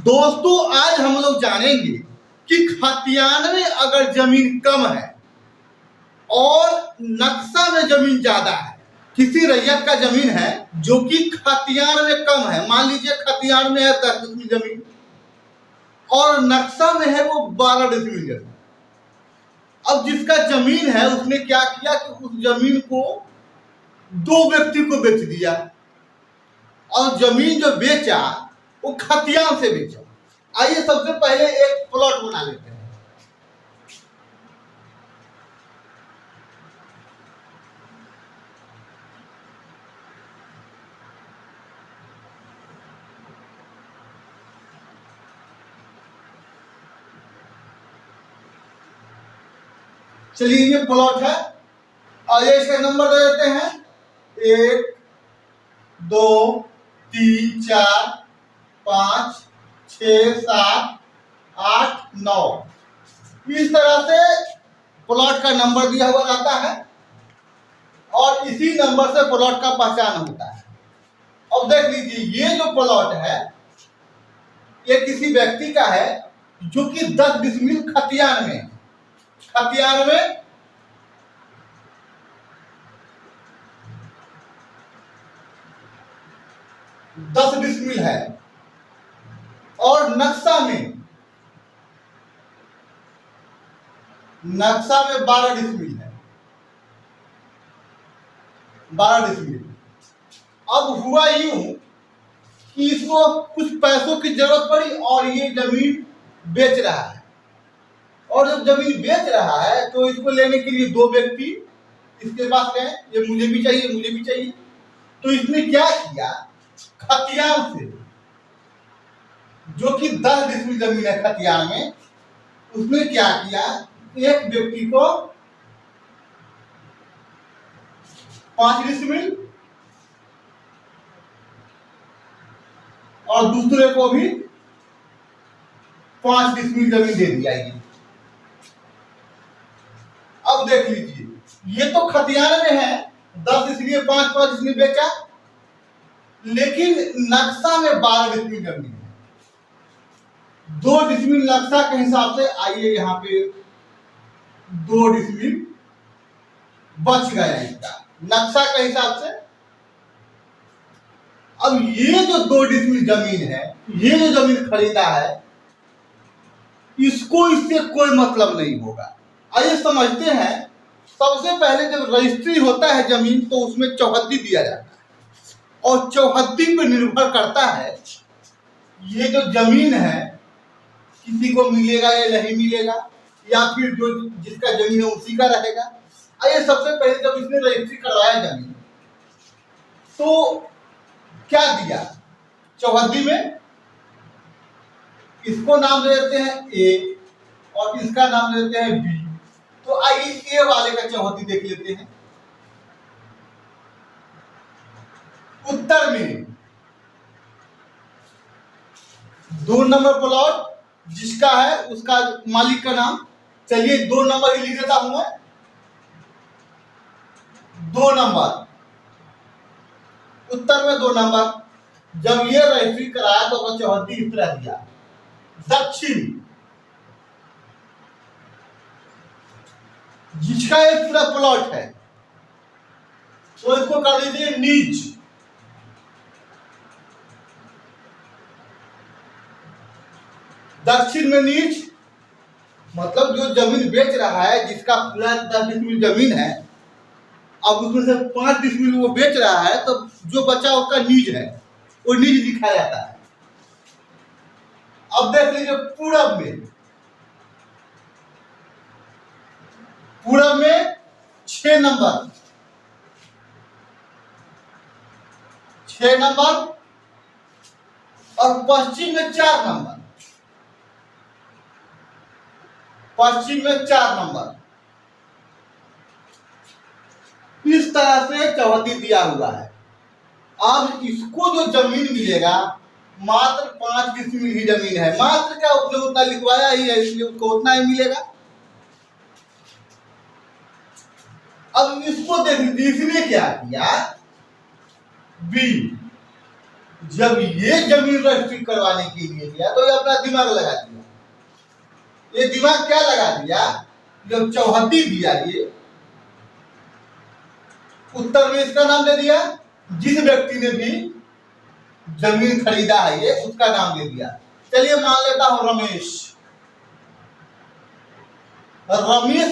दोस्तों आज हम लोग जानेंगे कि खतियान में अगर जमीन कम है और नक्शा में जमीन ज्यादा है, किसी रैयत का जमीन है जो कि खतियान में कम है, मान लीजिए खतियान में है 10 डिसमिल जमीन और नक्शा में है वो 12 डिसमिल जमीन। अब जिसका जमीन है उसने क्या किया कि उस जमीन को दो व्यक्ति को बेच दिया और जमीन जो बेचा वो खतियान से बेचा। आइए सबसे पहले एक प्लॉट बना लेते हैं। चलिए ये प्लॉट है और ये इसका नंबर दे देते हैं 1 2 3 4 5 6 7 8 9। इस तरह से प्लॉट का नंबर दिया हुआ रहता है और इसी नंबर से प्लॉट का पहचान होता है। अब देख लीजिए ये जो प्लॉट है ये किसी व्यक्ति का है जो कि 10 डिसमिल खतियान में 10 डिसमिल है और नक्शा में 12 डिसमिल है, 12 डिसमिल। अब हुआ यूं कि इसको कुछ पैसों की जरूरत पड़ी और ये जमीन बेच रहा है और जब जमीन बेच रहा है तो इसको लेने के लिए दो व्यक्ति इसके पास गए, ये मुझे भी चाहिए। तो इसने क्या किया, खतियान से जो कि 10 डिसमिल जमीन है खतियान में, उसने क्या किया, एक व्यक्ति को 5 डिसमिल और दूसरे को भी 5 डिसमिल जमीन दे दिया। अब देख लीजिए ये तो खतियान में है 10 इसलिए 5 इसलिए बेचा, लेकिन नक्शा में 12 डिसमिल जमीन है। 2 डिसमिल नक्शा के हिसाब से, आइए यहाँ पे 2 डिसमिल बच गया इसका नक्शा के हिसाब से। अब ये जो 2 डिसमिल जमीन है, ये जो जमीन खरीदा है, इसको इससे कोई मतलब नहीं होगा। आइए समझते हैं। सबसे पहले जब रजिस्ट्री होता है जमीन तो उसमें चौहद्दी दिया जाता है और चौहद्दी पर निर्भर करता है ये जो जमीन है किसी को मिलेगा या नहीं मिलेगा, या फिर जो जिसका जमीन है उसी का रहेगा। आइए सबसे पहले जब इसने रजिस्ट्री करवाया जमीन तो क्या दिया, चौहद्दी में इसको नाम दे देते हैं ए और इसका नाम दे देते हैं बी। तो आइए ए वाले का चौहद्दी देख लेते हैं। उत्तर में 2 नंबर प्लॉट जिसका है उसका मालिक का नाम, चलिए 2 नंबर ही लिख देता हूं मैं। 2 नंबर उत्तर में 2 नंबर। जब ये रजिस्ट्री कराया तो अपना चौहद्दी इस तरह दिया। दक्षिण जिसका एक पूरा प्लॉट है तो इसको कर दीजिए नीच। दक्षिण में नीच मतलब जो जमीन बेच रहा है जिसका पूरा 10 डिसमिल जमीन है, अब उसमें से 5 डिसमिल वो बेच रहा है तो जो बचा उसका नीच है, वो नीच दिखाया जाता है। अब देख लीजिए पूरब में 6 नंबर और पश्चिम में 4 नंबर। इस तरह से चौहद्दी दिया हुआ है। अब इसको जो जमीन मिलेगा मात्र 5 डिसमिल ही जमीन है, मात्र क्या उसने उतना लिखवाया ही है इसलिए उसको उतना ही मिलेगा। अब इसको देख लीजिए इसने क्या किया, बी जब ये जमीन रजिस्ट्री करवाने के लिए गया तो ये अपना दिमाग लगा दिया। ये दिमाग क्या लगा दिया, जब चौहद्दी दिया ये उत्तर में इसका नाम दे दिया, जिस व्यक्ति ने भी जमीन खरीदा है ये उसका नाम दे दिया। चलिए मान लेता हूं रमेश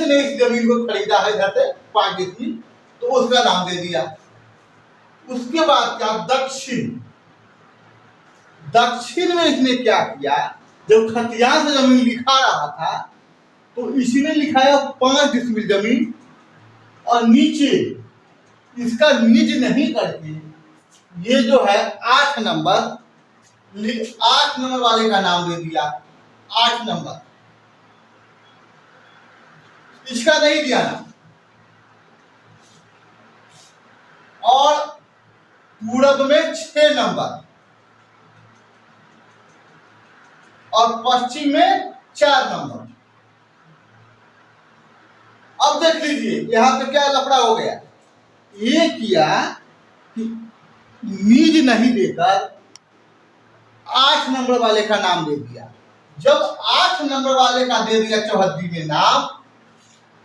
ने इस जमीन को खरीदा है इधर से 5 डिसमिल, तो उसका नाम दे दिया। उसके बाद क्या, दक्षिण में इसने क्या किया, जब खतियान से जमीन लिखा रहा था तो इसने लिखाया 5 डिसमिल जमीन और नीचे इसका निज नहीं करके ये जो है 8 नंबर वाले का नाम दे दिया। 8 नंबर इसका नहीं दिया ना। और पूरब में 6 नंबर और पश्चिम में 4 नंबर। अब देख लीजिए यहां पे क्या लफड़ा हो गया, ये किया कि नीज नहीं देकर 8 नंबर वाले का नाम दे दिया। जब 8 नंबर वाले का दे दिया चौहद्दी में नाम,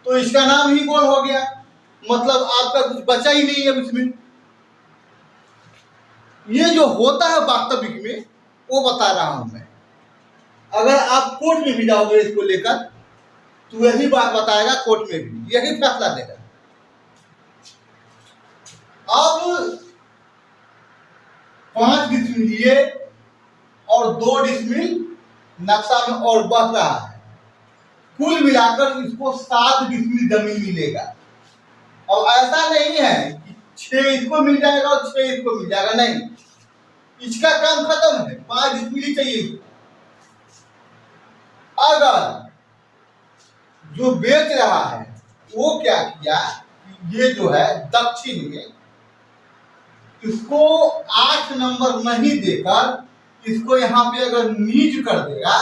तो इसका नाम ही गोल हो गया, मतलब आपका कुछ बचा ही नहीं है इसमें। ये जो होता है वास्तविक में वो बता रहा हूं मैं। अगर आप कोर्ट में भी जाओगे इसको लेकर तो यही बात बताएगा, कोर्ट में भी यही फैसला देगा। अब 5 डिसमिल लिए और 2 डिसमिल नक्शा में और बढ़ रहा है, कुल मिलाकर इसको 7 डिसमिल जमीन मिलेगा। और ऐसा नहीं है कि 6 इसको मिल जाएगा और 6 इसको मिल जाएगा, नहीं, इसका काम खत्म है, 5 डिसमिल ही चाहिए। अगर जो बेच रहा है वो क्या किया, ये जो है दक्षिण में इसको 8 नंबर नहीं देकर इसको यहां पे अगर नीज कर देगा,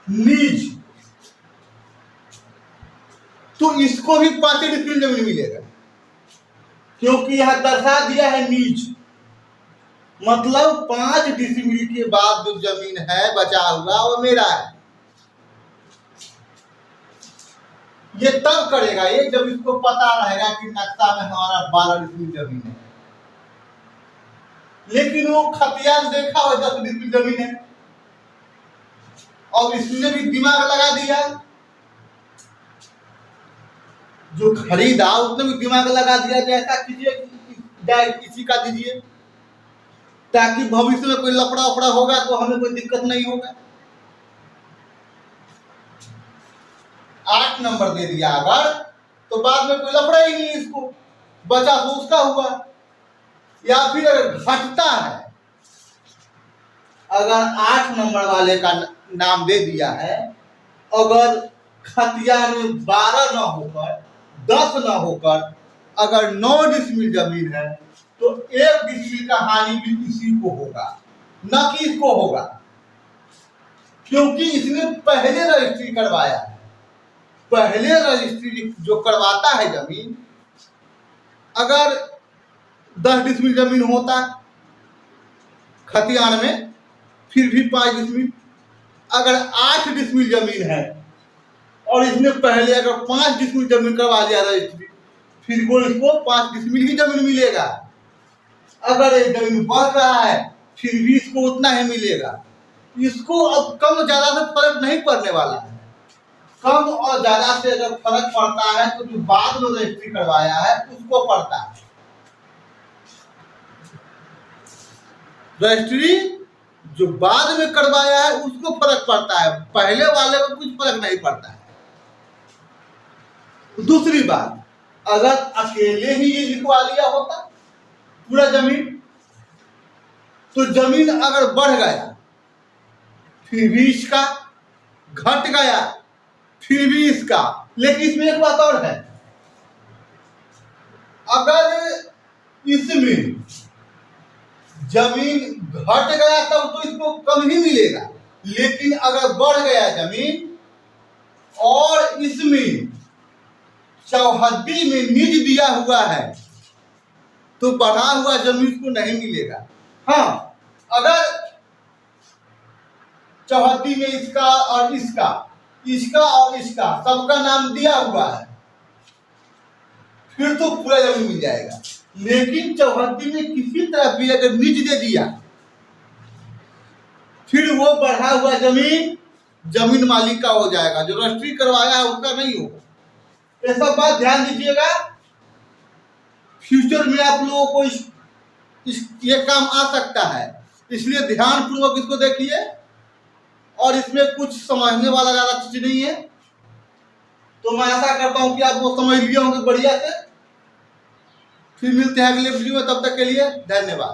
नीज, तो इसको भी 5 डिसमिल जमीन मिलेगा, क्योंकि यहां दर्शा दिया है नीज, मतलब 5 डिसमिल के बाद जो जमीन है बचा हुआ वो मेरा है। ये तब करेगा ये जब इसको पता रहेगा कि नक्शा में हमारा 12 डिसमिल जमीन है, लेकिन वो खतियान देखा हो 10 डिसमिल जमीन है और इसने भी दिमाग लगा दिया, जो खरीदा उसने भी दिमाग लगा दिया, जैसा कीजिए किसी का दीजिए ताकि भविष्य में कोई लफड़ा उफड़ा होगा तो हमें कोई दिक्कत नहीं होगा। 8 नंबर दे दिया अगर, तो बाद में कोई लफड़ा ही नहीं, इसको बचा तो उसका हुआ। या फिर अगर घटता है, अगर 8 नंबर वाले का नाम दे दिया है, अगर खतियान में 12 न होकर 10 न होकर अगर 9 डिसमिल जमीन है, तो 1 डिसमिल का हानि भी इसी को होगा, न कि इसको होगा, क्योंकि इसने पहले रजिस्ट्री करवाया है। पहले रजिस्ट्री जो करवाता है जमीन, अगर 10 डिसमिल जमीन होता खतियान में, फिर भी 5 डिसमिल, अगर 8 डिसमिल जमीन है और इसने पहले अगर 5 डिसमिल जमीन करवा लिया रजिस्ट्री, फिर वो इसको 5 डिसमिल ही जमीन मिलेगा। अगर ये जमीन बढ़ रहा है फिर भी इसको उतना ही मिलेगा। इसको अब कम ज्यादा से फर्क नहीं पड़ने वाला है। कम और ज्यादा से अगर फर्क पड़ता है तो जो बाद में रजिस्ट्री करवाया है उसको पड़ता है। रजिस्ट्री जो बाद में करवाया है उसको फर्क पड़ता है, पहले वाले को कुछ फर्क नहीं पड़ता है। दूसरी बात, अगर अकेले ही ये लिखवा लिया होता पूरा जमीन, तो जमीन अगर बढ़ गया फिर भी इसका, घट गया फिर भी इसका। लेकिन इसमें एक बात और है, अगर इसमें जमीन घट गया तब तो इसको कम ही मिलेगा, लेकिन अगर बढ़ गया जमीन और इसमें चौहद्दी में निज दिया हुआ है तो बढ़ा हुआ जमीन को नहीं मिलेगा। हाँ, अगर चौहद्दी में इसका और इसका, इसका और इसका सबका नाम दिया हुआ है, फिर तो पूरा जमीन मिल जाएगा। लेकिन चौहद्दी में किसी तरह भी अगर नीच दे दिया, फिर वो बढ़ा हुआ जमीन मालिक का हो जाएगा, जो रजिस्ट्री करवाया है उसका नहीं होगा। ये सब बात ध्यान दीजिएगा, फ्यूचर में आप लोगों को ये काम आ सकता है, इसलिए ध्यान पूर्वक इसको देखिए। और इसमें कुछ समझने वाला ज्यादा चीज नहीं है, तो मैं आशा करता हूं कि आप वो समझ लिए होंगे बढ़िया से। फिर मिलते हैं अगले वीडियो में, तब तक के लिए धन्यवाद।